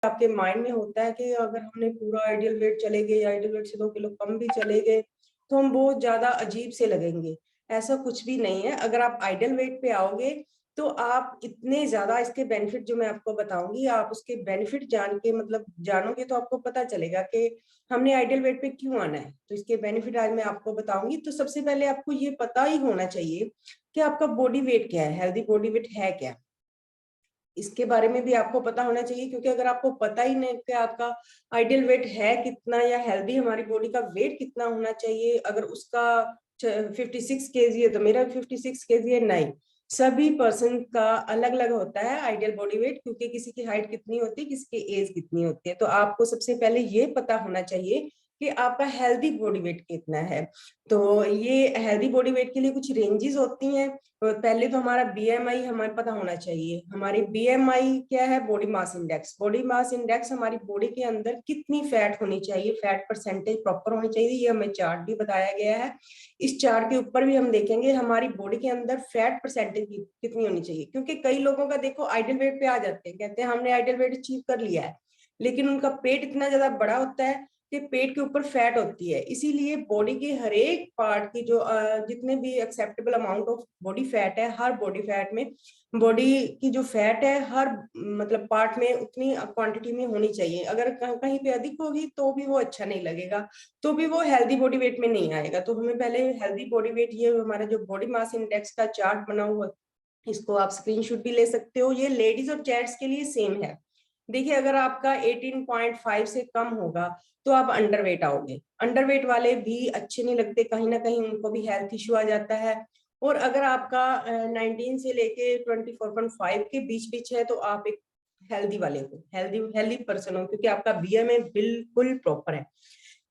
आपके माइंड में होता है कि अगर हमने पूरा आइडियल वेट चले गए, आइडियल वेट से 2 किलो कम भी चले गए तो हम बहुत ज्यादा अजीब से लगेंगे। ऐसा कुछ भी नहीं है। अगर आप आइडियल वेट पे आओगे तो आप इतने ज्यादा इसके बेनिफिट जो मैं आपको बताऊंगी, आप उसके बेनिफिट जान के मतलब जानोगे तो आपको पता चलेगा कि हमने आइडियल वेट पे क्यों आना है। तो इसके बेनिफिट आज मैं आपको बताऊंगी। तो सबसे पहले आपको ये पता ही होना चाहिए कि आपका बॉडी वेट क्या है, हेल्दी बॉडी वेट है क्या, इसके बारे में भी आपको पता होना चाहिए। क्योंकि अगर आपको पता ही नहीं कि आपका आइडियल वेट है कितना या हेल्दी हमारी बॉडी का वेट कितना होना चाहिए, अगर उसका 56 kg है तो मेरा 56 kg है, नहीं, सभी पर्सन का अलग अलग होता है आइडियल बॉडी वेट। क्योंकि किसी की हाइट कितनी होती है, किसी की एज कितनी होती है। तो आपको सबसे पहले ये पता होना चाहिए कि आपका हेल्दी बॉडी वेट कितना है। तो ये हेल्दी बॉडी वेट के लिए कुछ रेंजेस होती हैं। तो पहले तो हमारा बीएमआई हमें पता होना चाहिए। हमारी बीएमआई क्या है? Body mass index. Body mass index हमारी बॉडी के अंदर कितनी फैट होनी चाहिए, फैट परसेंटेज प्रॉपर होनी चाहिए, ये हमें चार्ट भी बताया गया है। इस चार्ट के ऊपर भी हम देखेंगे हमारी बॉडी के अंदर फैट परसेंटेज कितनी होनी चाहिए। क्योंकि कई लोगों का देखो आइडियल वेट पे आ जाते हैं, कहते हैं हमने आइडियल वेट अचीव कर लिया है, लेकिन उनका पेट इतना ज्यादा बड़ा होता है कि पेट के ऊपर फैट होती है। इसीलिए बॉडी के हर एक पार्ट की जो जितने भी acceptable amount of body fat है, हर बॉडी फैट में बॉडी की जो फैट है हर मतलब पार्ट में उतनी क्वांटिटी में होनी चाहिए। अगर कहीं पे अधिक होगी तो भी वो अच्छा नहीं लगेगा, तो भी वो हेल्दी बॉडी वेट में नहीं आएगा। तो हमें पहले हेल्दी बॉडी वेट, ये हमारा जो बॉडी मास इंडेक्स का चार्ट बना हुआ, इसको आप स्क्रीनशॉट भी ले सकते हो। ये लेडीज और जेंट्स के लिए सेम है। देखिए अगर आपका 18.5 से कम होगा तो आप अंडरवेट आओगे। अंडरवेट वाले भी अच्छे नहीं लगते, कहीं ना कहीं उनको भी हेल्थ इश्यू आ जाता है। और अगर आपका 19 से लेके 24.5 के बीच बीच है तो आप एक हेल्दी वाले हो, हेल्दी हेल्दी पर्सन हो, क्योंकि आपका बीएमआई बिल्कुल प्रॉपर है।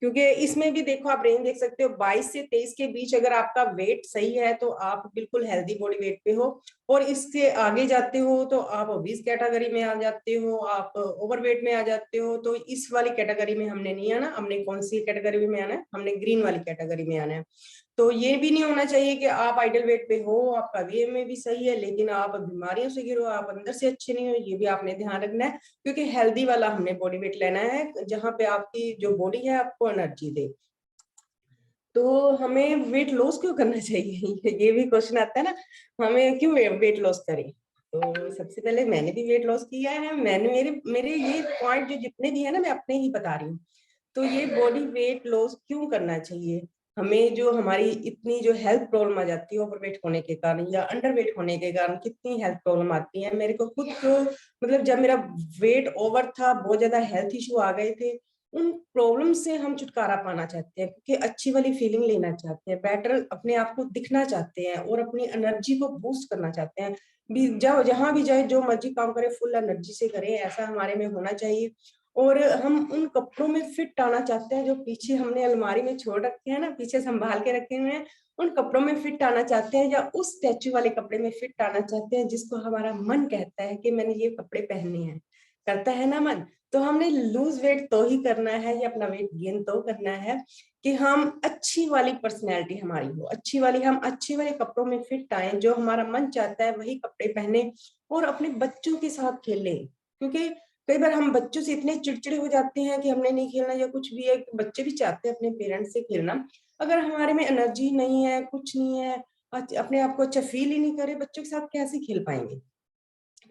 क्योंकि इसमें भी देखो आप रेंज देख सकते हो 22 से 23 के बीच अगर आपका वेट सही है तो आप बिल्कुल हेल्दी बॉडी वेट पे हो। और इससे आगे जाते हो तो आप ओबीज कैटेगरी में आ जाते हो, आप ओवरवेट में आ जाते हो। तो इस वाली कैटेगरी में हमने नहीं आना। हमने कौन सी कैटेगरी में आना है? हमने ग्रीन वाली कैटेगरी में आना है। तो ये भी नहीं होना चाहिए कि आप आइडियल वेट पे हो, आपका बीएमआई भी सही है, लेकिन आप बीमारियों से घिरो, आप अंदर से अच्छे नहीं हो। ये भी आपने ध्यान रखना है, क्योंकि हेल्दी वाला हमने बॉडी वेट लेना है जहां पे आपकी जो बॉडी है आपको एनर्जी दे। तो हमें वेट लॉस क्यों करना चाहिए ये भी क्वेश्चन आता है ना, हमें क्यों वेट लॉस करें। तो सबसे पहले मैंने भी वेट लॉस किया है। मैंने मेरे मेरे ये पॉइंट जो जितने भी है ना मैं अपने ही बता रही हूँ। तो ये बॉडी वेट लॉस क्यों करना चाहिए हमें? जो हमारी इतनी जो हेल्थ प्रॉब्लम आ जाती है ओवरवेट होने के कारण या अंडरवेट होने के कारण, कितनी हेल्थ प्रॉब्लम आती है मेरे को खुद को। मतलब जब मेरा वेट ओवर था, बहुत ज्यादा हेल्थ इशू आ गए थे, उन प्रॉब्लम से हम छुटकारा पाना चाहते हैं, क्योंकि अच्छी वाली फीलिंग लेना चाहते हैं, बेटर अपने आप को दिखना चाहते हैं और अपनी एनर्जी को बूस्ट करना चाहते हैं। भी जाओ जहां भी जाए, जो मर्जी काम करे फुल एनर्जी से करे, ऐसा हमारे में होना चाहिए। और हम उन कपड़ों में फिट आना चाहते हैं जो पीछे हमने अलमारी में छोड़ रखे हैं ना, पीछे संभाल के रखे हुए हैं, उन कपड़ों में फिट आना चाहते हैं, या उस स्टैचू वाले कपड़े में फिट आना चाहते हैं जिसको हमारा मन कहता है कि मैंने ये कपड़े पहनने हैं। करता है ना मन? तो हमने लूज वेट तो ही करना है या अपना वेट गेन तो करना है कि हम अच्छी वाली पर्सनैलिटी हमारी हो, अच्छी वाली, हम अच्छे वाले कपड़ों में फिट आए, जो हमारा मन चाहता है वही कपड़े पहने और अपने बच्चों के साथ खेले। क्योंकि कई बार हम बच्चों से इतने चिड़चिड़े हो जाते हैं कि हमने नहीं खेलना या कुछ भी है, बच्चे भी चाहते हैं अपने पेरेंट्स से खेलना। अगर हमारे में एनर्जी नहीं है, कुछ नहीं है, अपने आप को अच्छा फील ही नहीं करे, बच्चों के साथ कैसे खेल पाएंगे?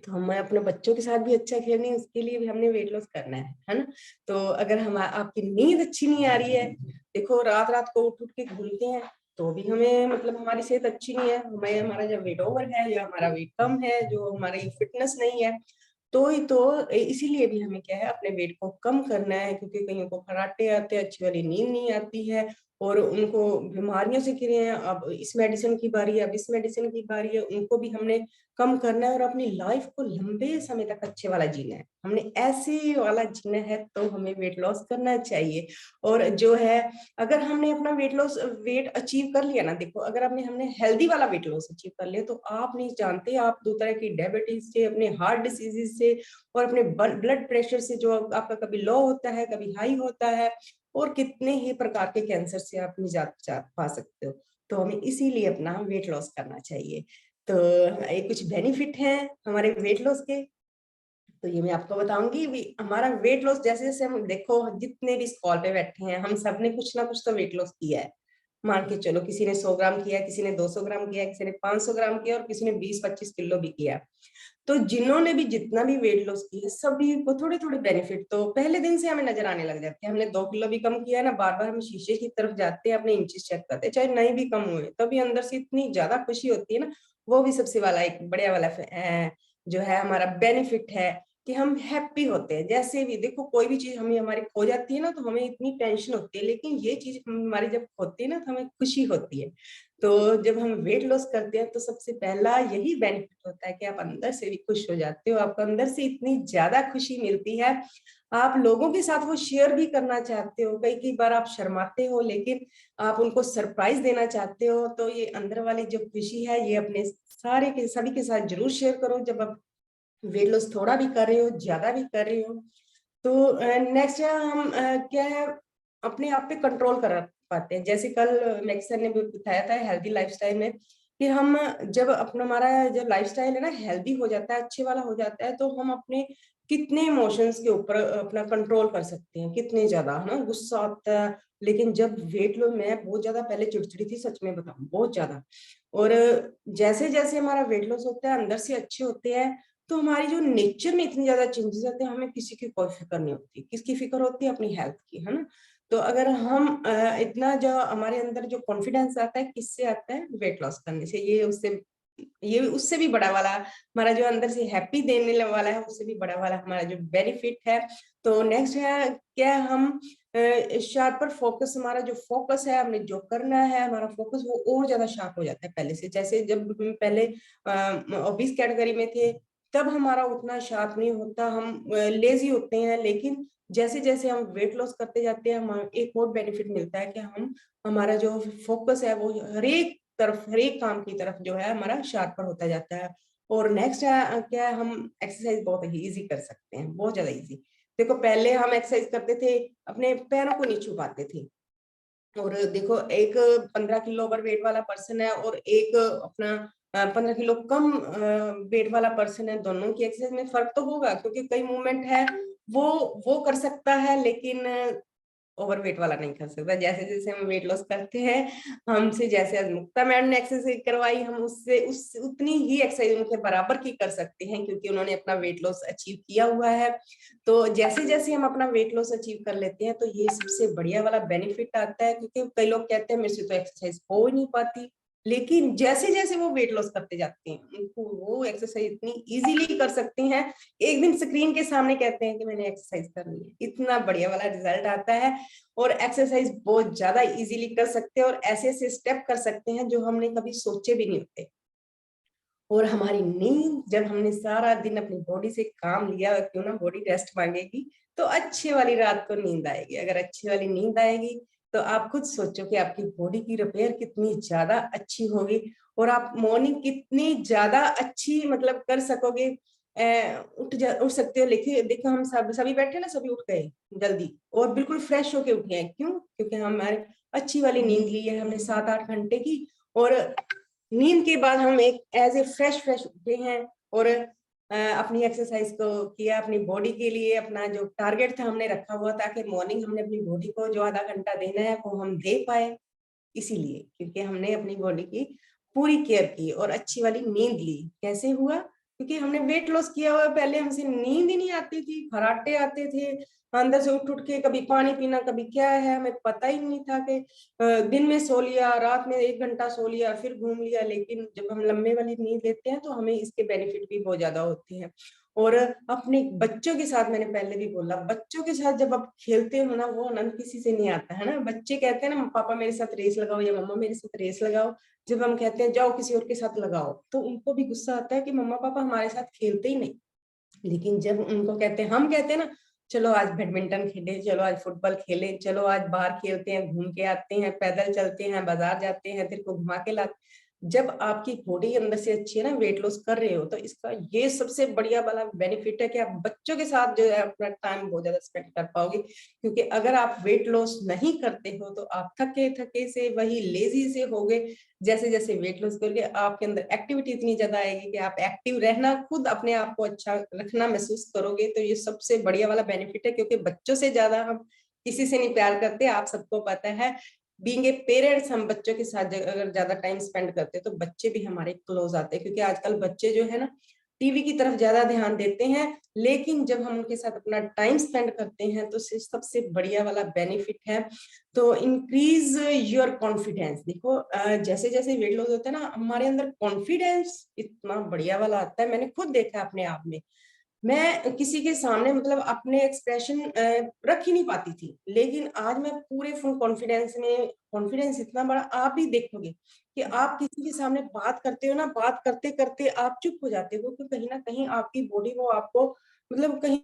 तो हमें अपने बच्चों के साथ भी अच्छा खेलनी है, उसके लिए भी हमने वेट लॉस करना है ना? तो अगर हम आपकी नींद अच्छी नहीं आ रही है, देखो रात रात को उठ उठ के घूमते हैं तो भी हमें मतलब हमारी सेहत अच्छी नहीं है। हमें हमारा जब वेट ओवर है या हमारा वेट कम है, जो हमारी फिटनेस नहीं है, तो ही तो इसीलिए भी हमें क्या है अपने वेट को कम करना है। क्योंकि कईयों को खराटे आते हैं, अच्छी वाली नींद नहीं आती है और उनको बीमारियों से घिरे हैं। अब इस मेडिसिन की बारी है, अब इस मेडिसिन की बारी है, उनको भी हमने कम करना है और अपनी लाइफ को लंबे समय तक अच्छे वाला जीना है। हमने ऐसे वाला जीना है तो हमें वेट लॉस करना चाहिए। और जो है, अगर हमने अपना वेट अचीव कर लिया ना, देखो अगर हमने हेल्दी वाला वेट लॉस अचीव कर लिया तो आप नहीं जानते, आप 2 तरह की डायबिटीज से, अपने हार्ट डिसीजेज से और अपने ब्लड प्रेशर से, जो आपका कभी लो होता है कभी हाई होता है, और कितने ही प्रकार के कैंसर से आप निजात पा सकते हो। तो हमें इसीलिए अपना वेट लॉस करना चाहिए। तो ये कुछ बेनिफिट हैं हमारे वेट लॉस के। तो ये मैं आपको बताऊंगी भी, हमारा वेट लॉस जैसे जैसे हम देखो, जितने भी इस कॉल पे बैठे हैं हम सब ने कुछ ना कुछ तो वेट लॉस किया है। मान के चलो किसी ने 100 ग्राम किया, किसी ने 200 ग्राम किया, किसी ने 500 ग्राम किया, और किसी ने 20-25 किलो भी किया। तो जिन्होंने भी जितना भी वेट लॉस किया, सभी को थोड़े थोड़े बेनिफिट तो पहले दिन से हमें नजर आने लग जाते हैं। हमने 2 किलो भी कम किया है ना, बार बार हम शीशे की तरफ जाते हैं, अपने इंचेस चेक करते हैं, चाहे नहीं भी कम हुए, तभी अंदर से इतनी ज्यादा खुशी होती है ना। वो भी सबसे वाला एक बढ़िया वाला जो है हमारा बेनिफिट है, कि हम हैप्पी होते हैं। जैसे भी देखो, कोई भी चीज हमें हमारी खो जाती है ना, तो हमें इतनी टेंशन होती है, लेकिन ये चीज हमारी जब होती है ना, तो हमें खुशी होती है। तो जब हम वेट लॉस करते हैं, तो सबसे पहला यही बेनिफिट होता है कि आप अंदर से भी खुश हो जाते हो, आपको अंदर से इतनी ज्यादा खुशी मिलती है, आप लोगों के साथ वो शेयर भी करना चाहते हो। कई कई बार आप शर्माते हो, लेकिन आप उनको सरप्राइज देना चाहते हो। तो ये अंदर वाली जो खुशी है, ये अपने सारे के सभी के साथ जरूर शेयर करो, जब आप वेट लॉस थोड़ा भी कर रहे हो, ज्यादा भी कर रहे हो। तो नेक्स्ट है, हम क्या है, अपने आप पे कंट्रोल कर पाते हैं। जैसे कल नेक्स्ट सर ने भी बताया था हेल्दी लाइफस्टाइल में, कि हम जब अपना हमारा जो लाइफस्टाइल है ना हेल्दी हो जाता है, अच्छे वाला हो जाता है, तो हम अपने कितने इमोशंस के ऊपर अपना कंट्रोल कर सकते हैं, कितने ज्यादा, है ना, गुस्सा आता है। लेकिन जब वेट लो, मैं बहुत ज्यादा पहले चिड़चिड़ी थी, सच में बताऊं, बहुत ज्यादा। और जैसे जैसे हमारा वेट लॉस होता है, अंदर से अच्छे होते हैं, तो हमारी जो नेचर में इतनी ज्यादा चेंजेस आते हैं, हमें किसी की कोई फिक्र नहीं होती। किसकी फिक्र होती है? अपनी हेल्थ की, है ना। तो अगर हम इतना जो हमारे अंदर जो कॉन्फिडेंस आता है, किससे आता है? वेट लॉस करने से। ये उससे भी बड़ा वाला हमारा जो अंदर से हैप्पी देने वाला है, उससे भी बड़ा वाला हमारा जो बेनिफिट है। तो नेक्स्ट है क्या, हम शार्पर फोकस, हमारा जो फोकस है, हमने जो करना है, हमारा फोकस वो और ज्यादा शार्प हो जाता है पहले से। जैसे जब हम पहले ओबीस कैटेगरी में थे, तब हमारा उतना शार्प नहीं होता, हम लेजी होते हैं। लेकिन जैसे जैसे हम वेट लॉस करते जाते हैं, हम एक और बेनिफिट मिलता है कि हम हमारा जो फोकस है, वो हर एक तरफ, हर एक काम की तरफ जो है हमारा शार्पर होता जाता है। और नेक्स्ट है क्या है, हम एक्सरसाइज बहुत ही इजी कर सकते हैं, बहुत ज्यादा इजी। देखो, पहले हम एक्सरसाइज करते थे, अपने पैरों को नहीं छुपाते थे। और देखो, एक 15 किलो ओवर वेट वाला पर्सन है, और एक अपना 15 किलो कम वेट वाला पर्सन है, दोनों की एक्सरसाइज में फर्क तो होगा, क्योंकि कई मूवमेंट है वो वो कर सकता है, लेकिन ओवरवेट वाला नहीं कर सकता। जैसे जैसे हम वेट लॉस करते हैं, हमसे जैसे आज मुक्ता मैडम ने एक्सरसाइज करवाई, हम उससे उस उतनी ही एक्सरसाइज उनके बराबर की कर सकते हैं, क्योंकि उन्होंने अपना वेट लॉस अचीव किया हुआ है। तो जैसे जैसे हम अपना वेट लॉस अचीव कर लेते हैं, तो ये सबसे बढ़िया वाला बेनिफिट आता है। क्योंकि कई लोग कहते हैं मेरे से तो एक्सरसाइज हो ही नहीं पाती, लेकिन जैसे जैसे वो वेट लॉस करते जाते हैं, उनको वो एक्सरसाइज इतनी इजीली कर सकते हैं। एक दिन स्क्रीन के सामने कहते हैं कि मैंने एक्सरसाइज कर ली है, इतना बढ़िया वाला रिजल्ट आता है। और एक्सरसाइज बहुत ज्यादा इजीली कर सकते हैं, और ऐसे ऐसे स्टेप कर सकते हैं जो हमने कभी सोचे भी नहीं होते। और हमारी नींद, जब हमने सारा दिन अपनी बॉडी से काम लिया, क्यों ना बॉडी रेस्ट मांगेगी, तो अच्छी वाली रात को नींद आएगी। अगर अच्छी वाली नींद आएगी, तो आप खुद सोचो कि आपकी बॉडी की रिपेयर कितनी ज्यादा अच्छी होगी, और आप मॉर्निंग कितनी ज्यादा अच्छी मतलब कर सकोगे। उठ सकते हो। लेकिन देखो, हम सब सभी बैठे ना, सभी उठ गए जल्दी, और बिल्कुल फ्रेश होके उठे हैं। क्यों? क्योंकि हमारे अच्छी वाली नींद ली है हमने 7-8 घंटे की, और नींद के बाद हम एक एज ए फ्रेश फ्रेश उठे हैं, और अपनी एक्सरसाइज को किया, अपनी बॉडी के लिए अपना जो टारगेट था हमने रखा हुआ था कि मॉर्निंग हमने अपनी बॉडी को जो आधा घंटा देना है, वो हम दे पाए। इसीलिए क्योंकि हमने अपनी बॉडी की पूरी केयर की और अच्छी वाली नींद ली। कैसे हुआ? क्योंकि हमने वेट लॉस किया हुआ, पहले हमसे नींद ही नहीं आती थी, खराटे आते थे अंदर से, उठ उठ के कभी पानी पीना, कभी क्या है, हमें पता ही नहीं था कि दिन में सो लिया, रात में 1 घंटा सो लिया, फिर घूम लिया। लेकिन जब हम लंबे वाली नींद लेते हैं, तो हमें इसके बेनिफिट भी बहुत ज्यादा होते हैं। और अपने बच्चों के साथ, मैंने पहले भी बोला, बच्चों के साथ जब आप खेलते हो ना, वो आनंद किसी से नहीं आता, है ना। बच्चे कहते हैं ना, पापा मेरे साथ रेस लगाओ, या मम्मा मेरे साथ रेस लगाओ। जब हम कहते हैं जाओ किसी और के साथ लगाओ, तो उनको भी गुस्सा आता है कि मम्मा पापा हमारे साथ खेलते ही नहीं। लेकिन जब उनको कहते हैं, हम कहते हैं ना, चलो आज बैडमिंटन खेले, चलो आज फुटबॉल खेले, चलो आज बाहर खेलते हैं, घूम के आते हैं, पैदल चलते हैं, बाजार जाते हैं, तेरे को घुमा के लाते, जब आपकी बॉडी अंदर से अच्छी है ना, वेट लॉस कर रहे हो, तो इसका ये सबसे बढ़िया वाला बेनिफिट है कि आप बच्चों के साथ जो है अपना टाइम बहुत ज्यादा स्पेंड कर पाओगे। क्योंकि अगर आप वेट लॉस नहीं करते हो तो आप थके थके से, वही लेजी से होगे। जैसे जैसे वेट लॉस करोगे आपके अंदर एक्टिविटी इतनी ज्यादा आएगी कि आप एक्टिव रहना, खुद अपने आप को अच्छा रखना महसूस करोगे। तो ये सबसे बढ़िया वाला बेनिफिट है, क्योंकि बच्चों से ज्यादा हम किसी से नहीं प्यार करते, आप सबको पता है। बीइंग ए पेरेंट्स, हम बच्चों के साथ अगर ज्यादा टाइम स्पेंड करते हैं तो बच्चे भी हमारे क्लोज आते हैं। क्योंकि आजकल बच्चे जो है ना, टीवी की तरफ ज्यादा ध्यान देते हैं, लेकिन जब हम उनके साथ अपना टाइम स्पेंड करते हैं तो सबसे बढ़िया वाला बेनिफिट है। तो इंक्रीज योर कॉन्फिडेंस। देखो जैसे जैसे वेट लॉस होता है ना, हमारे अंदर कॉन्फिडेंस इतना बढ़िया वाला आता है। मैंने खुद देखा अपने आप में, मैं किसी के सामने मतलब अपने एक्सप्रेशन रख ही नहीं पाती थी, लेकिन आज मैं पूरे फुल कॉन्फिडेंस में, कॉन्फिडेंस इतना बड़ा, आप भी देखोगे कि आप किसी के सामने बात करते हो ना, बात करते करते आप चुप हो जाते हो, तो कहीं ना कहीं आपकी बॉडी वो आपको मतलब कहीं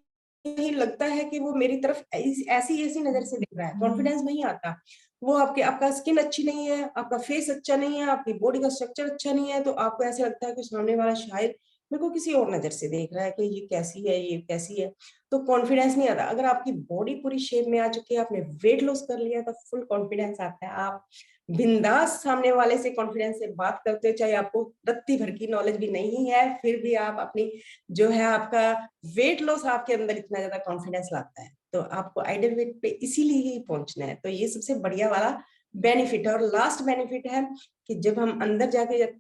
कहीं लगता है कि वो मेरी तरफ ऐसी ऐसी नजर से देख रहा है, कॉन्फिडेंस नहीं आता। वो आपके, आपका स्किन अच्छी नहीं है, आपका फेस अच्छा नहीं है, आपकी बॉडी का स्ट्रक्चर अच्छा नहीं है, तो आपको ऐसे लगता है कि सामने वाला शायद मेरे को किसी और नजर से देख रहा है कि ये कैसी है, ये कैसी है। तो कॉन्फिडेंस नहीं आता। अगर आपकी बॉडी पूरी शेप में आ चुकी है, आपने वेट लॉस कर लिया, तो फुल कॉन्फिडेंस आता है। आप बिंदास सामने वाले से कॉन्फिडेंस से बात करते हो, चाहे आपको रत्ती भर की नॉलेज भी नहीं है, फिर भी आप अपनी जो है आपका वेट लॉस आपके अंदर इतना ज्यादा कॉन्फिडेंस लाता है। तो आपको आइडियल वेट पे इसीलिए ही पहुंचना है। तो ये सबसे बढ़िया वाला बेनिफिट है। और लास्ट बेनिफिट है कि जब हम अंदर जाके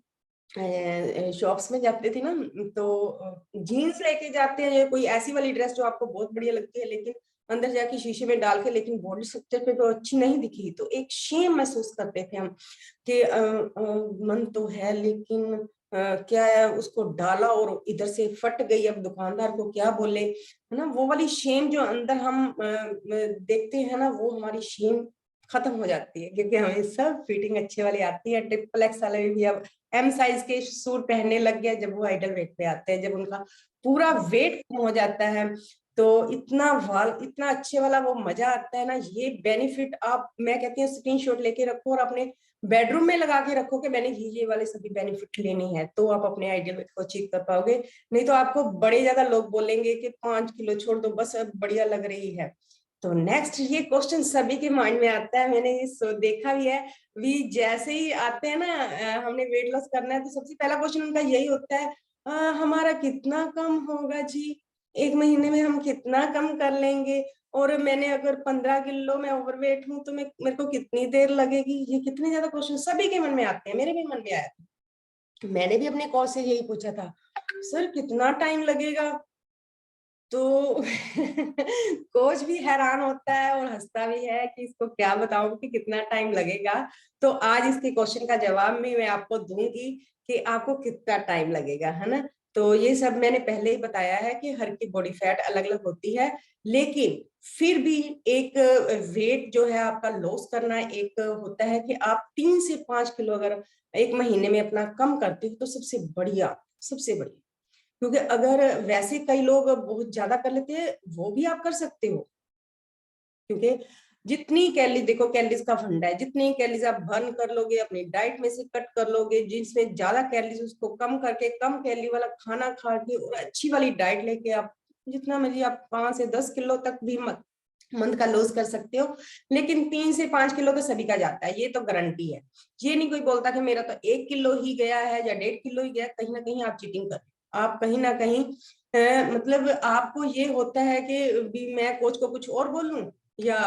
शॉप्स में जाते थे ना, तो जीन्स लेके जाते हैं, कोई ऐसी वाली ड्रेस जो आपको बहुत बढ़िया लगती है, लेकिन अंदर जाके शीशे में डाल के लेकिन बॉडी स्ट्रक्चर पे तो अच्छी नहीं दिखी, तो एक शेम महसूस करते थे हम कि मन तो है लेकिन क्या है, उसको डाला और इधर से फट गई, अब दुकानदार को क्या बोले, है ना। वो वाली शेम जो अंदर हम देखते हैं ना, वो हमारी शेम खत्म हो जाती है, क्योंकि हमें सब फिटिंग अच्छे वाली आती है। ट्रिपल एक्स वाले भी अब एम साइज के सूट पहनने लग गया जब वो आइडल वेट पे आते हैं, जब उनका पूरा वेट कम हो जाता है, तो इतना वाल, इतना अच्छे वाला वो मजा आता है ना। ये बेनिफिट आप, मैं कहती हूँ स्क्रीनशॉट लेके रखो और अपने बेडरूम में लगा के रखो कि मैंने ये वाले सभी बेनिफिट लेने हैं, तो आप अपने आइडियल वेट को अचीव कर पाओगे। नहीं तो आपको बड़े ज्यादा लोग बोलेंगे कि 5 किलो छोड़ दो बस, अब बढ़िया लग रही है। तो नेक्स्ट ये क्वेश्चन सभी के माइंड में आता है, मैंने ये देखा भी है। भी जैसे ही आते हैं ना, हमने वेट लॉस करना है, तो सबसे पहला क्वेश्चन उनका यही होता है, हमारा कितना कम होगा जी, 1 महीने में हम कितना कम कर लेंगे, और मैंने अगर 15 किलो में ओवरवेट हूँ तो मैं, मेरे को कितनी देर लगेगी। ये कितने ज्यादा क्वेश्चन सभी के मन में आते हैं, मेरे भी मन में आया था। मैंने भी अपने कोच से यही पूछा था, सर कितना टाइम लगेगा। तो कोच भी हैरान होता है और हंसता भी है कि इसको क्या बताऊं कि कितना टाइम लगेगा। तो आज इसके क्वेश्चन का जवाब भी मैं आपको दूंगी कि आपको कितना टाइम लगेगा, है ना। तो ये सब मैंने पहले ही बताया है कि हर की बॉडी फैट अलग अलग होती है, लेकिन फिर भी एक वेट जो है आपका लॉस करना एक होता है कि आप 3 से 5 किलो अगर 1 महीने में अपना कम करते हो तो सबसे बढ़िया, सबसे बढ़िया। क्योंकि अगर वैसे कई लोग बहुत ज्यादा कर लेते हैं, वो भी आप कर सकते हो। क्योंकि जितनी कैलोरी, देखो कैलोरीज का फंडा है, जितनी कैलोरीज आप बर्न कर लोगे, अपनी डाइट में से कट कर लोगे, जिसमें ज्यादा कैलोरीज उसको कम करके, कम कैलोरी वाला खाना खा के और अच्छी वाली डाइट लेके आप जितना मर्जी आप 5 से 10 किलो तक भी मंथ का लॉस कर सकते हो। लेकिन 3 से 5 किलो तो सभी का जाता है, ये तो गारंटी है। ये नहीं कोई बोलता कि मेरा तो 1 किलो ही गया है या 1.5 किलो ही गया, कहीं ना कहीं आप चीटिंग कर, आप कहीं ना कहीं मतलब आपको ये होता है कि भी मैं कोच को कुछ और बोलूं या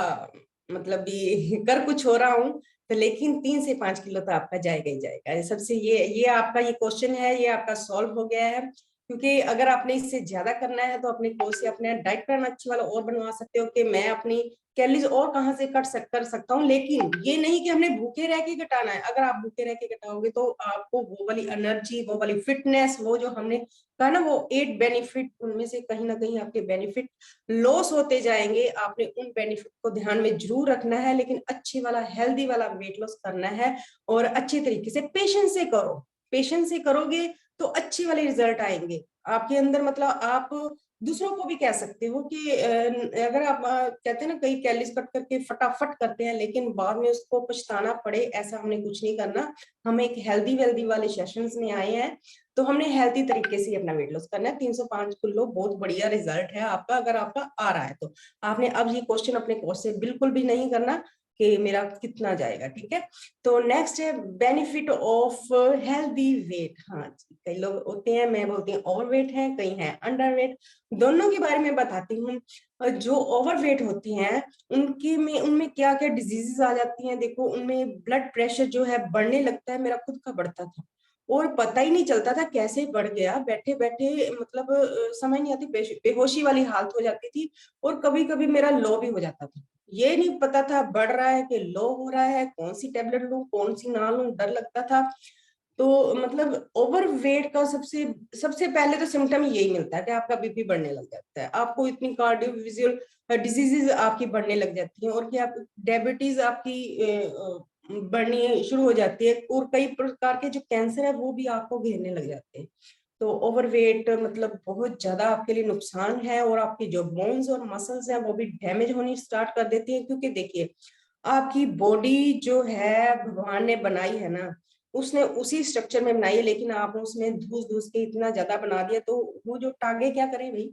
मतलब भी कर कुछ हो रहा हूँ। तो लेकिन 3 से 5 किलो तो आपका जाएगा ही जाएगा। सबसे ये आपका ये क्वेश्चन है, ये आपका सॉल्व हो गया है। क्योंकि अगर आपने इससे ज्यादा करना है तो अपने कोच से अपने डाइट प्लान अच्छी वाला और बनवा सकते हो कि मैं अपनी कैलोरीज और कहाँ से कर सकता हूँ। लेकिन ये नहीं कि हमने भूखे रह के घटाना है। अगर आप भूखे रह के घटाओगे तो आपको वो वाली एनर्जी, वो वाली फिटनेस, वो जो हमने कहा ना वो 8 बेनिफिट, उनमें से कहीं ना कहीं आपके बेनिफिट लॉस होते जाएंगे। आपने उन बेनिफिट को ध्यान में जरूर रखना है, लेकिन अच्छी वाला हेल्दी वाला वेट लॉस करना है और अच्छे तरीके से पेशेंस से करो। पेशेंस से करोगे तो अच्छे वाले रिजल्ट आएंगे आपके अंदर। मतलब आप दूसरों को भी कह सकते हो कि अगर आप कहते हैं ना कई कैलोरीज कट करके फटाफट करते हैं लेकिन बाद में उसको पछताना पड़े, ऐसा हमने कुछ नहीं करना। हम एक हेल्दी वेल्दी वाले सेशंस में आए हैं, तो हमने हेल्दी तरीके से अपना वेट लॉस करना है। 305 किलो बहुत बढ़िया रिजल्ट है आपका, अगर आपका आ रहा है तो। आपने अब ये क्वेश्चन अपने कोच से बिल्कुल भी नहीं करना कि मेरा कितना जाएगा, ठीक है। तो नेक्स्ट है बेनिफिट ऑफ हेल्दी वेट। हाँ जी, कई लोग होते हैं, मैं बोलती हूँ ओवर वेट है, कई हैं अंडर वेट, दोनों के बारे में बताती हूँ। जो ओवर वेट होती हैं उनकी में उनमें क्या क्या डिजीजेस आ जाती हैं। देखो, उनमें ब्लड प्रेशर जो है बढ़ने लगता है, मेरा खुद का बढ़ता था और पता ही नहीं चलता था कैसे बढ़ गया, बैठे बैठे मतलब समझ नहीं आती, बेहोशी वाली हालत हो जाती थी। और कभी कभी मेरा लो भी हो जाता था, ये नहीं पता था बढ़ रहा है कि लो हो रहा है, कौन सी टेबलेट लूं कौन सी ना लूं, डर लगता था। तो मतलब ओवर वेट का सबसे सबसे पहले तो सिम्टम यही मिलता है कि आपका बीपी बढ़ने लग जाता है, आपको इतनी कार्डियोविजुअल डिजीजेज आपकी बढ़ने लग जाती हैं, और क्या आप डायबिटीज आपकी बढ़नी शुरू हो जाती है, और कई प्रकार के जो कैंसर है वो भी आपको घेरने लग जाते हैं। तो ओवरवेट मतलब बहुत ज्यादा आपके लिए नुकसान है, और आपकी जो बोन्स और मसल्स हैं वो भी डैमेज होनी स्टार्ट कर देती हैं। क्योंकि देखिए, आपकी बॉडी जो है भगवान ने बनाई है ना, उसने उसी स्ट्रक्चर में बनाई है, लेकिन आपने उसमें धूस धूस के इतना ज्यादा बना दिया, तो वो जो टांगे क्या करें भाई,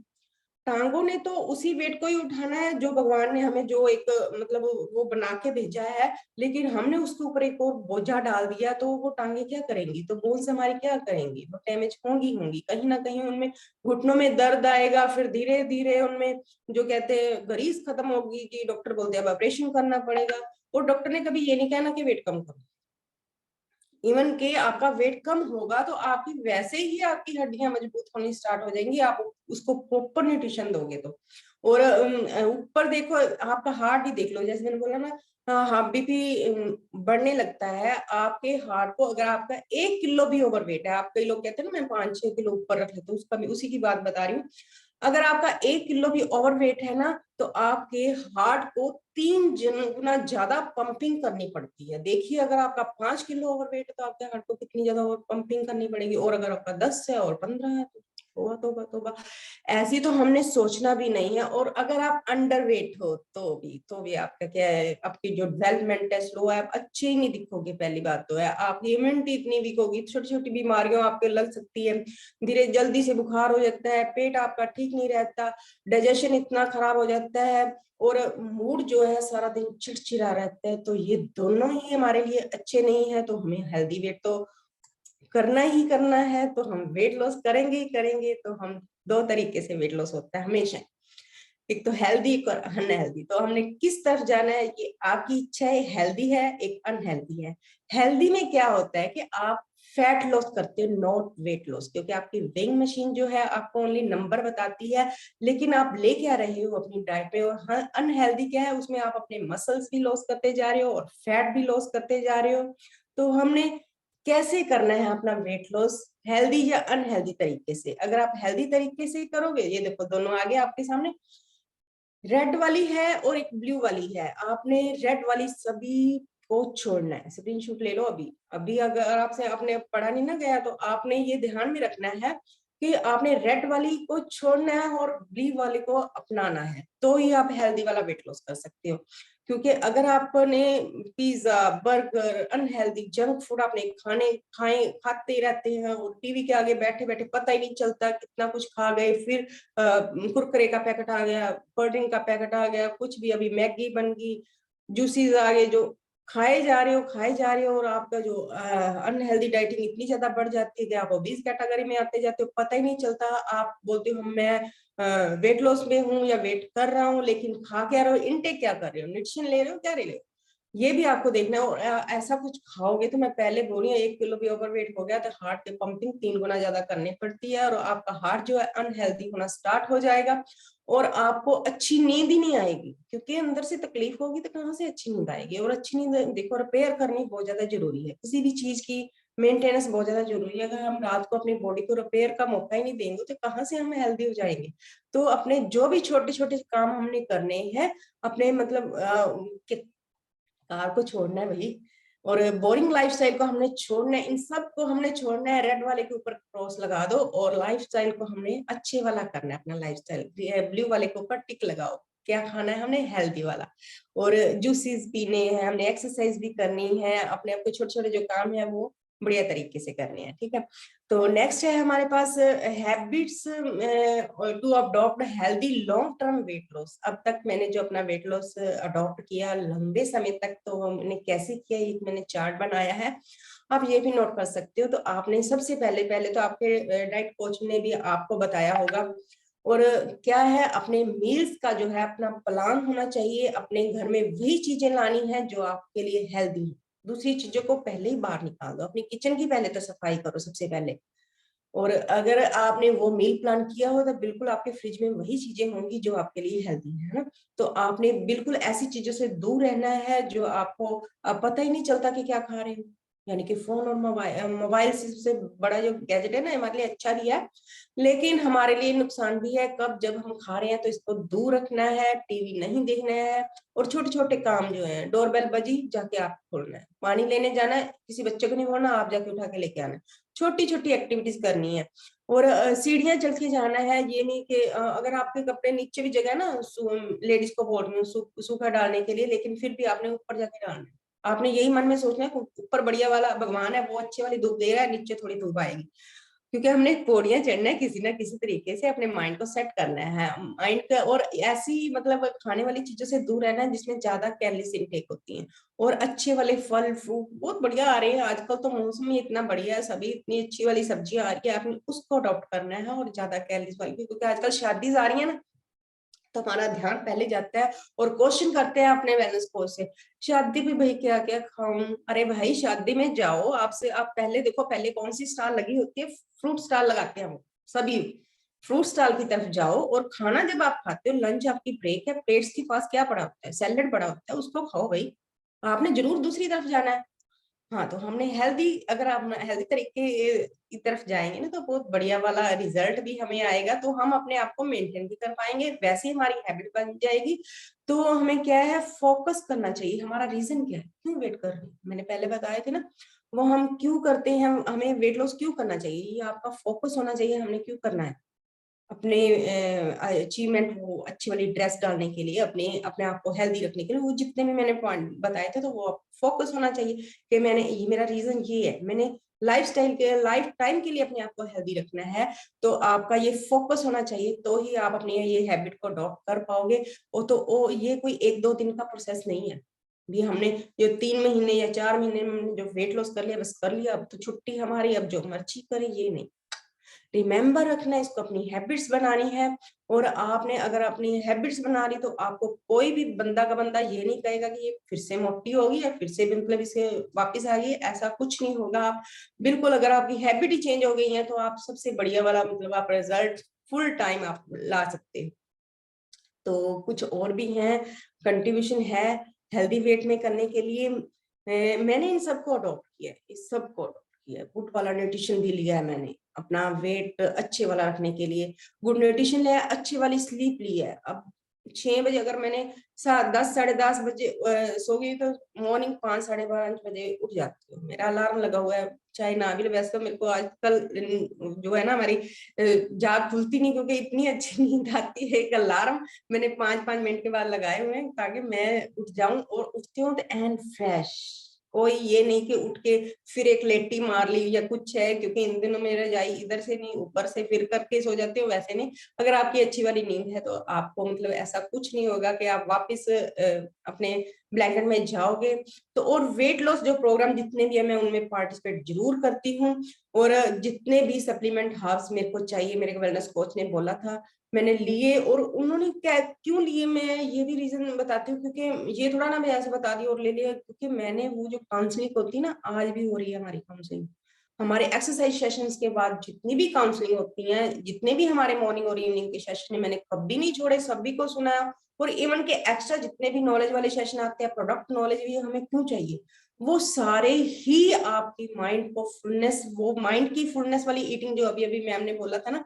टांगों ने तो उसी वेट को ही उठाना है जो भगवान ने हमें जो एक मतलब वो बना के भेजा है, लेकिन हमने उसके ऊपर एक और बोझा डाल दिया, तो वो टांगे क्या करेंगी, तो बोन्स हमारी क्या करेंगी, वो डैमेज होंगी होंगी कहीं ना कहीं, उनमें घुटनों में दर्द आएगा, फिर धीरे धीरे उनमें जो कहते हैं ग्रीस खत्म होगी, कि डॉक्टर बोलते हैं अब ऑपरेशन करना पड़ेगा। और डॉक्टर ने कभी ये नहीं कहना कि वेट कम करो, इवन के आपका वेट कम होगा तो आपकी वैसे ही आपकी हड्डियां मजबूत होनी स्टार्ट हो जाएंगी, आप उसको प्रॉपर न्यूट्रिशन दोगे तो। और ऊपर देखो, आपका हार्ट ही देख लो, जैसे मैंने बोला ना, हाँ हाँ बीपी बढ़ने लगता है आपके हार्ट को, अगर आपका 1 किलो भी ओवर वेट है, आप कई लोग कहते हैं ना मैं 5-6 किलो ऊपर रख लेता हूँ, उसका भी उसी की बात बता रही हूँ। अगर आपका 1 किलो भी ओवर वेट है ना, तो आपके हार्ट को 3 गुना ज्यादा पंपिंग करनी पड़ती है। देखिए, अगर आपका 5 किलो ओवर वेट है तो आपके हार्ट को कितनी ज्यादा और पंपिंग करनी पड़ेगी, और अगर आपका 10 है और 15 है तो तोबा तोबा तोबा। ऐसी तो हमने सोचना भी नहीं है। और अगर आप अंडर वेट हो तो भी आपका क्या है, आपकी जो डेवलपमेंट है स्लो है, आप अच्छे ही नहीं दिखोगे, पहली बात तो है। आपकी इम्यूनिटी इतनी वीक होगी, छोटी छोटी बीमारियों आपके लग सकती है, धीरे जल्दी से बुखार हो जाता है, पेट आपका ठीक नहीं रहता, डाइजेशन इतना खराब हो जाता है, और मूड जो है सारा दिन चिड़चिड़ा रहता है। तो ये दोनों ही हमारे लिए अच्छे नहीं है। तो हमें हेल्दी वेट तो करना ही करना है, तो हम वेट लॉस करेंगे ही करेंगे। तो हम दो तरीके से वेट लॉस होता है हमेशा, एक तो हेल्दी और अनहेल्दी। तो हमने किस तरफ जाना है, ये आपकी इच्छा है। हेल्दी है, एक अनहेल्दी है। हेल्दी में क्या होता है कि आप फैट लॉस करते हो, नॉट वेट लॉस, क्योंकि आपकी वेइंग मशीन जो है आपको ओनली नंबर बताती है, लेकिन आप ले क्या रहे हो अपनी डाइट पे। और अनहेल्दी क्या है, उसमें आप अपने मसल्स भी लॉस करते जा रहे हो और फैट भी लॉस करते जा रहे हो। तो हमने कैसे करना है अपना वेट लॉस, हेल्दी या अनहेल्दी तरीके से। अगर आप हेल्दी तरीके से करोगे, ये देखो दोनों आगे आपके सामने, रेड वाली है और एक ब्लू वाली है। आपने रेड वाली सभी को छोड़ना है, स्क्रीनशॉट ले लो अभी अभी। अगर आपसे आपने पढ़ा नहीं ना गया, तो आपने ये ध्यान में रखना है कि आपने रेड वाली को छोड़ना है और ब्लू वाली को अपनाना है, तो ही आप हेल्दी वाला वेट लॉस कर सकते हो। क्योंकि अगर आपने pizza burger unhealthy junk food आपने खाते ही रहते हैं, और टीवी के आगे बैठे बैठे पता ही नहीं चलता कितना कुछ खा गए, फिर कुरकुरे का पैकेट आ गया, कोल्ड ड्रिंक का पैकेट आ गया, कुछ भी, अभी मैगी बन गई, जूसीज आ गए, जो खाए जा रहे हो, और आपका जो अनहेल्दी डाइटिंग इतनी ज्यादा बढ़ जाती है कि आप ओबीज कैटेगरी में आते जाते हो, पता ही नहीं चलता। आप बोलते हो मैं वेट लॉस में हूँ या वेट कर रहा हूँ, लेकिन खा क्या रहे हो, इनटेक क्या कर रहे हो, न्यूट्रिशन ले रहे हो, क्या ले रहे हो, ये भी आपको देखना है। और ऐसा कुछ खाओगे तो मैं पहले बोली, 1 किलो भी ओवरवेट हो गया तो हार्ट की पंपिंग 3 गुना ज्यादा करनी पड़ती है, और आपका हार्ट जो है अनहेल्दी होना स्टार्ट हो जाएगा, और आपको अच्छी नींद ही नहीं आएगी, क्योंकि अंदर से तकलीफ होगी तो कहाँ से अच्छी नींद आएगी। और अच्छी नींद देखो, रिपेयर करनी बहुत ज्यादा जरूरी है, किसी भी चीज की मेंटेनेंस बहुत ज्यादा जरूरी है। अगर हम रात को अपनी बॉडी को रिपेयर का मौका ही नहीं देंगे तो कहाँ से हम हेल्दी हो जाएंगे। तो अपने जो भी छोटे छोटे काम हमने करने हैं, अपने मतलब कार को छोड़ना है भाई, और बोरिंग लाइफस्टाइल को हमने छोड़ना है, इन सब को हमने छोड़ना है। रेड वाले के ऊपर क्रॉस लगा दो और लाइफस्टाइल को हमने अच्छे वाला करना है अपना लाइफस्टाइल। ब्लू वाले के ऊपर टिक लगाओ। क्या खाना है हमने? हेल्दी वाला। और जूसेस पीने हैं हमने, एक्सरसाइज भी करनी है, अपने आपके छोटे छोटे जो काम है वो बढ़िया तरीके से करने हैं, ठीक है। तो नेक्स्ट है हमारे पास habits to adopt healthy long term weight loss. अब तक मैंने जो अपना वेट लॉस अडॉप्ट किया लंबे समय तक, तो हमने कैसे किया ये मैंने चार्ट बनाया है, आप ये भी नोट कर सकते हो। तो आपने सबसे पहले पहले तो आपके डाइट कोच ने भी आपको बताया होगा। और क्या है, अपने मील्स का जो है अपना प्लान होना चाहिए। अपने घर में वही चीजें लानी है जो आपके लिए हेल्दी है। दूसरी चीजों को पहले ही बाहर निकाल दो, अपनी किचन की पहले तो सफाई करो सबसे पहले। और अगर आपने वो मील प्लान किया हो तो बिल्कुल आपके फ्रिज में वही चीजें होंगी जो आपके लिए हेल्दी है ना। तो आपने बिल्कुल ऐसी चीजों से दूर रहना है जो आपको पता ही नहीं चलता कि क्या खा रहे हो। यानी कि फोन और मोबाइल से सबसे बड़ा जो गैजेट है ना, हमारे लिए अच्छा भी है लेकिन हमारे लिए नुकसान भी है। कब जब हम खा रहे हैं तो इसको दूर रखना है, टीवी नहीं देखना है। और छोटे छोटे काम जो है, डोरबेल बजी जाके आप खोलना है, पानी लेने जाना है, किसी बच्चे को नहीं बोलना, आप जाके उठा के लेके आना है। छोटी छोटी एक्टिविटीज करनी है। और सीढ़ियां चल के जाना है। ये नहीं कि अगर आपके कपड़े नीचे भी जगह है ना, लेडीज को बोल रही हूँ सूखा डालने के लिए, लेकिन फिर भी आपने ऊपर जाके डालना है। आपने यही मन में सोचना है ऊपर बढ़िया वाला भगवान है, वो अच्छे वाली धूप दे रहा है, नीचे थोड़ी धूप आएगी। क्योंकि हमने पौड़ियां चढ़ना है, किसी ना किसी तरीके से अपने माइंड को सेट करना है माइंड का। और ऐसी मतलब खाने वाली चीजों से दूर रहना है जिसमें ज्यादा कैलोरीज इनटेक होती हैं। और अच्छे वाले फल फ्रूट बहुत बढ़िया आ रहे हैं आजकल, तो मौसम ही इतना बढ़िया है, सभी इतनी अच्छी वाली सब्जियां आ रही है, आपने उसको अडॉप्ट करना है। और ज्यादा कैलोरीज वाली, क्योंकि आजकल शादी आ रही है ना, तो हमारा ध्यान पहले जाता है और क्वेश्चन करते हैं अपने वेलनेस कोच से, शादी पे भाई क्या क्या खाऊं? अरे भाई शादी में जाओ, आपसे आप पहले देखो पहले कौन सी स्टॉल लगी होती है, फ्रूट स्टॉल लगाते हैं वो सभी। फ्रूट स्टॉल की तरफ जाओ और खाना जब आप खाते हो, लंच आपकी ब्रेक है, प्लेट्स के पास क्या पड़ा होता है? सैलेड पड़ा होता है, उसको खाओ भाई। आपने जरूर दूसरी तरफ जाना है। हाँ, तो हमने हेल्दी, अगर आप हेल्दी तरीके की तरफ जाएंगे ना तो बहुत बढ़िया वाला रिजल्ट भी हमें आएगा। तो हम अपने आप को मेंटेन भी कर पाएंगे, वैसे ही हमारी हैबिट बन जाएगी। तो हमें क्या है, फोकस करना चाहिए। हमारा रीजन क्या है, क्यों वेट कर रहे हैं, मैंने पहले बताए थे ना, वो हम क्यों करते हैं, हमें वेट लॉस क्यों करना चाहिए, ये आपका फोकस होना चाहिए, हमने क्यों करना है। अपने अचीवमेंट, वो अच्छी वाली ड्रेस डालने के लिए, अपने अपने आप को हेल्दी रखने के लिए, वो जितने भी मैंने पॉइंट बताए थे, तो वो फोकस होना चाहिए कि मैंने ये, मेरा रीजन ये है, मैंने लाइफस्टाइल के लाइफ टाइम के लिए अपने आप को हेल्दी रखना है। तो आपका ये फोकस होना चाहिए, तो ही आप अपनी ये हैबिट को अडॉप्ट कर पाओगे। और तो वो ये कोई 1-2 दिन का प्रोसेस नहीं है। भी हमने जो 3 महीने या 4 महीने में जो वेट लॉस कर लिया, बस कर लिया, अब तो छुट्टी हमारी, अब जो मर्जी करे, ये नहीं। रिमेंबर रखना है, इसको अपनी हैबिट्स बनानी है। और आपने अगर अपनी हैबिट्स बना ली तो आपको कोई भी बंदा का बंदा ये नहीं कहेगा कि ये फिर से मोटी होगी या फिर से मतलब इसे वापस आ गई, ऐसा कुछ नहीं होगा। आप बिल्कुल, अगर आपकी हैबिट ही चेंज हो गई है तो आप सबसे बढ़िया वाला मतलब आप रिजल्ट फुल टाइम आप ला सकते हैं। तो कुछ और भी हैं, कंट्रीब्यूशन है हेल्दी वेट में करने के लिए। मैंने इन सबको अडॉप्ट किया है, इस सबको अडॉप्ट किया है। गुड वाला न्यूट्रिशन भी लिया है मैंने, अपना वेट अच्छे वाला रखने के लिए गुड न्यूट्रिशन लिया है, अच्छी वाली स्लीप ली है। अब 6 बजे अगर मैंने 10 साढ़े 10 बजे सो गई तो मॉर्निंग 5 साढ़े 5 बजे उठ जाती हूँ। मेरा अलार्म लगा हुआ है, चाहे ना भी, वैसे तो मेरे को आजकल जो है ना हमारी जाग खुलती नहीं, क्योंकि इतनी अच्छी नींद आती है। एक अलार्म मैंने 5-5 मिनट के बाद लगाए हुए हैं ताकि मैं उठ जाऊं, और उठती हूँ तो एंड फ्रेश। कोई ये नहीं कि उठ के फिर एक लेटी मार ली या कुछ है, क्योंकि इन दिनों मेरे जाई इधर से नहीं ऊपर से फिर करके सो जाते हो, वैसे नहीं। अगर आपकी अच्छी वाली नींद है तो आपको मतलब ऐसा कुछ नहीं होगा कि आप वापस अपने ब्लैंकेट में जाओगे। तो और वेट लॉस जो प्रोग्राम जितने भी है मैं उनमें पार्टिसिपेट जरूर करती हूँ। और जितने भी सप्लीमेंट हर्ब्स मेरे को चाहिए, मेरे वेलनेस कोच ने बोला था, मैंने लिए। और उन्होंने क्या क्यों लिए, मैं ये भी रीजन बताती हूँ, क्योंकि ये थोड़ा ना मैं ऐसे बता दी और ले लिया, क्योंकि मैंने वो जो काउंसलिंग होती है ना, आज भी हो रही है हमारी काउंसलिंग। हमारे एक्सरसाइज सेशंस के बाद जितनी भी काउंसलिंग होती है, जितने भी हमारे मॉर्निंग और इवनिंग के सेशन है, मैंने कभी नहीं छोड़े, सभी को सुना। और इवन के एक्स्ट्रा जितने भी नॉलेज वाले सेशन आते हैं, प्रोडक्ट नॉलेज भी हमें क्यों चाहिए, वो सारे ही आपकी माइंड को फुलनेस, वो माइंड की फुलनेस वाली ईटिंग जो अभी अभी मैम ने बोला था ना,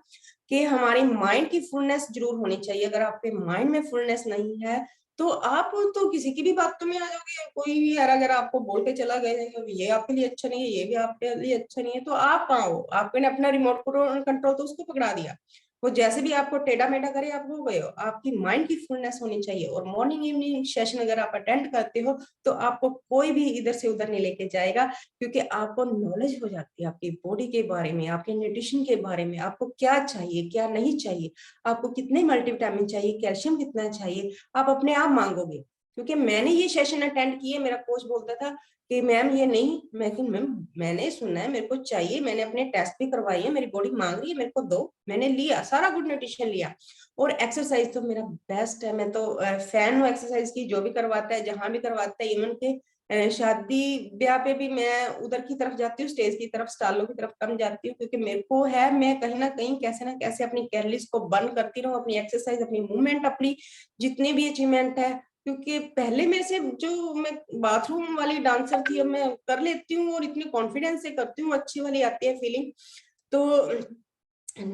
कि हमारी माइंड की फुलनेस जरूर होनी चाहिए। अगर आपके माइंड में फुलनेस नहीं है तो आप तो किसी की भी बातों में आ जाओगे, कोई भी यार अगर आपको बोल के चला गया ये आपके लिए अच्छा नहीं है, ये भी आपके लिए अच्छा नहीं है, तो आप कहाँ हो? आपने अपना रिमोट कंट्रोल तो उसको पकड़ा दिया, वो जैसे भी आपको टेढ़ा मेढ़ा करे आप हो गए हो। आपकी माइंड की फुलनेस होनी चाहिए। और मॉर्निंग इवनिंग सेशन अगर आप अटेंड करते हो तो आपको कोई भी इधर से उधर नहीं लेके जाएगा, क्योंकि आपको नॉलेज हो जाती है आपकी बॉडी के बारे में, आपके न्यूट्रिशन के बारे में, आपको क्या चाहिए क्या नहीं चाहिए, आपको कितने मल्टीविटामिन चाहिए, कैल्शियम कितना चाहिए, आप अपने आप मांगोगे। क्योंकि मैंने ये सेशन अटेंड किए, मेरा कोच बोलता था कि मैम ये नहीं, मैम मैंने सुना है, मेरे को चाहिए, मैंने अपने टेस्ट भी करवाई है, मेरी बॉडी मांग रही है, मेरे को दो। मैंने लिया, सारा गुड न्यूट्रिशन लिया। और एक्सरसाइज तो मेरा बेस्ट है, मैं तो फैन हूँ एक्सरसाइज की, जो भी करवाता है जहां भी करवाता है, इवन के शादी ब्याह पे भी मैं उधर की तरफ जाती हूँ, स्टेज की तरफ, स्टालों की तरफ कम जाती हूँ, क्योंकि मेरे को है मैं कहीं ना कहीं कैसे ना कैसे अपनी कैलोरीज को बर्न करती रहूं, अपनी एक्सरसाइज, अपनी मूवमेंट, अपनी जितनी भी अचीवमेंट है। क्योंकि पहले में से जो मैं बाथरूम वाली डांसर थी, अब मैं कर लेती हूँ और इतने कॉन्फिडेंस से करती हूँ, अच्छी वाली आती है फीलिंग। तो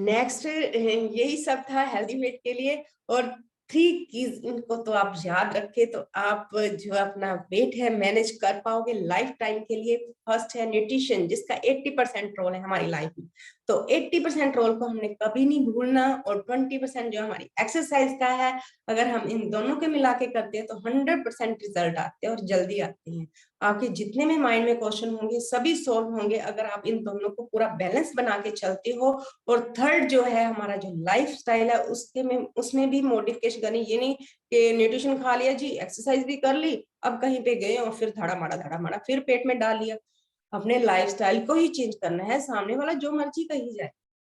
नेक्स्ट यही सब था हेल्दी वेट के लिए। और 3 कीज इनको तो आप याद रखे तो आप जो अपना वेट है मैनेज कर पाओगे लाइफ टाइम के लिए। फर्स्ट है न्यूट्रिशन, जिसका 80% रोल है हमारी लाइफ में, तो 80% रोल को हमने कभी नहीं भूलना। और 20% जो हमारी एक्सरसाइज का है, अगर हम इन दोनों के मिला के करते हैं तो 100% रिजल्ट आते हैं और जल्दी आते हैं। आपके जितने भी माइंड में क्वेश्चन होंगे सभी सोल्व होंगे अगर आप इन दोनों को पूरा बैलेंस बना के चलते हो। और थर्ड जो है हमारा जो लाइफ स्टाइल है, उसके में उसमें भी मॉडिफिकेशन करनी, ये नहीं कि न्यूट्रिशन खा लिया जी, एक्सरसाइज भी कर ली, अब कहीं पे गए और फिर धड़ा माड़ा फिर पेट में डाल लिया। अपने लाइफस्टाइल को ही चेंज करना है, सामने वाला जो मर्जी कही जाए।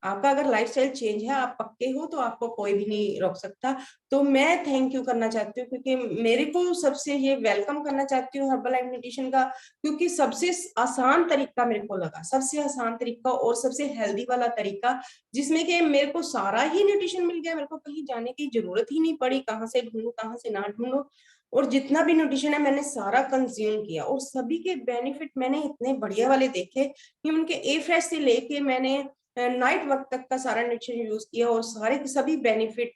आपका अगर लाइफस्टाइल चेंज है, आप पक्के हो, तो आपको कोई भी नहीं रोक सकता। तो मैं थैंक यू करना चाहती हूँ, क्योंकि मेरे को सबसे ये वेलकम करना चाहती हूँ हर्बल लाइफ न्यूट्रिशन का, क्योंकि सबसे आसान तरीका मेरे को लगा, सबसे आसान तरीका और सबसे हेल्दी वाला तरीका, जिसमें कि मेरे को सारा ही न्यूट्रिशन मिल गया, मेरे को कहीं जाने की जरूरत ही नहीं पड़ी, कहाँ से ढूंढूं कहाँ से ना ढूंढूं। और जितना भी न्यूट्रिशन है मैंने सारा कंज्यूम किया, और सभी के बेनिफिट मैंने इतने बढ़िया वाले देखे कि उनके ए फ्रेश से लेके मैंने नाइट वर्क तक का सारा न्यूट्रिशन यूज किया, और सारे के सभी बेनिफिट,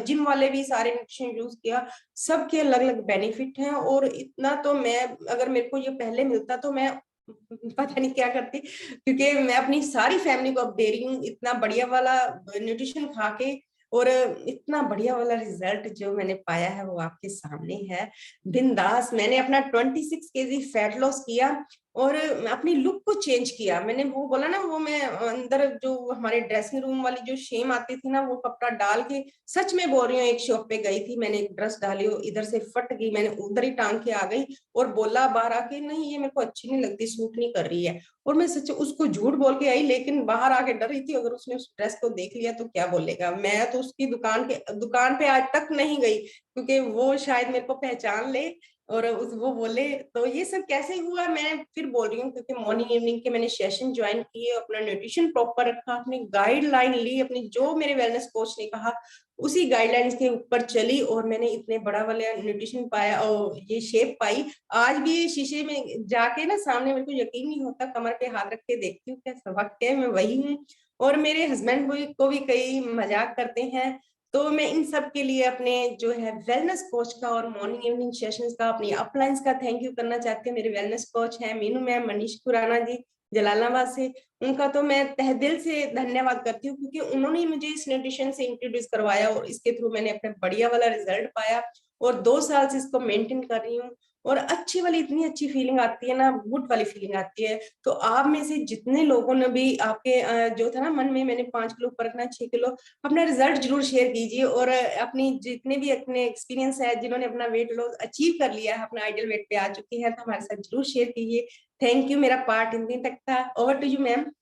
जिम वाले भी सारे न्यूट्रिशन यूज किया, सबके अलग अलग बेनिफिट हैं। और इतना तो मैं, अगर मेरे को ये पहले मिलता तो मैं पता नहीं क्या करती, क्योंकि मैं अपनी सारी फैमिली को अब दे रही हूँ इतना बढ़िया वाला न्यूट्रिशन खा के। और इतना बढ़िया वाला रिजल्ट जो मैंने पाया है वो आपके सामने है। बिंदास मैंने अपना 26 kg फैट लॉस किया, और अपनी लुक को चेंज किया। मैंने वो बोला ना, वो मैं अंदर जो हमारे ड्रेसिंग रूम वाली जो शेम आती थी ना, वो कपड़ा डाल के, सच में बोल रही हूँ, एक शॉप पे गई थी, मैंने एक ड्रेस डाली, इधर से फट गई, मैंने उधर ही टांग के आ गई, और बोला बाहर आके, नहीं ये मेरे को अच्छी नहीं लगती, सूट नहीं कर रही है। और मैं सच उसको झूठ बोल के आई, लेकिन बाहर आके डर रही थी, अगर उसने उस ड्रेस को देख लिया तो क्या बोलेगा। मैं तो उसकी दुकान पे आज तक नहीं गई, क्योंकि वो शायद मेरे को पहचान ले और वो बोले। तो ये सब कैसे हुआ मैं फिर बोल रही हूँ, क्योंकि मॉर्निंग इवनिंग के मैंने सेशन ज्वाइन किए, अपना न्यूट्रिशन प्रॉपर रखा, अपनी गाइडलाइन ली, अपनी जो मेरे वेलनेस कोच ने कहा उसी गाइडलाइंस के ऊपर चली, और मैंने इतने बड़ा वाला न्यूट्रिशन पाया और ये शेप पाई। आज भी ये शीशे में जाके ना सामने, मेरे को यकीन नहीं होता, कमर पे हाथ रख के देखती हूँ, क्या सबक है, मैं वही हूँ। और मेरे हस्बैंड को भी कई मजाक करते हैं। तो मैं इन सब के लिए अपने जो है वेलनेस कोच का और मॉर्निंग इवनिंग सेशंस का, अपनी अपलाइंस का थैंक यू करना चाहती हूँ। मेरे वेलनेस कोच है मीनू मैम, मनीष खुराना जी, जलालाबाद से। उनका तो मैं तहे दिल से धन्यवाद करती हूँ, क्योंकि उन्होंने मुझे इस न्यूट्रिशन से इंट्रोड्यूस करवाया, और इसके थ्रू मैंने अपने बढ़िया वाला रिजल्ट पाया, और 2 साल से इसको मेंटेन कर रही हूँ। और अच्छी वाली, इतनी अच्छी फीलिंग आती है ना, गुड वाली फीलिंग आती है। तो आप में से जितने लोगों ने भी, आपके जो था ना मन में, मैंने 5 किलो ऊपर रखना, 6 किलो, अपना रिजल्ट जरूर शेयर कीजिए। और अपनी जितने भी अपने एक्सपीरियंस है, जिन्होंने अपना वेट लॉस अचीव कर लिया है, अपना आइडियल वेट पे आ चुके हैं, तो हमारे साथ जरूर शेयर कीजिए। थैंक यू, मेरा पार्ट इतनी तक था। Over to you ma'am.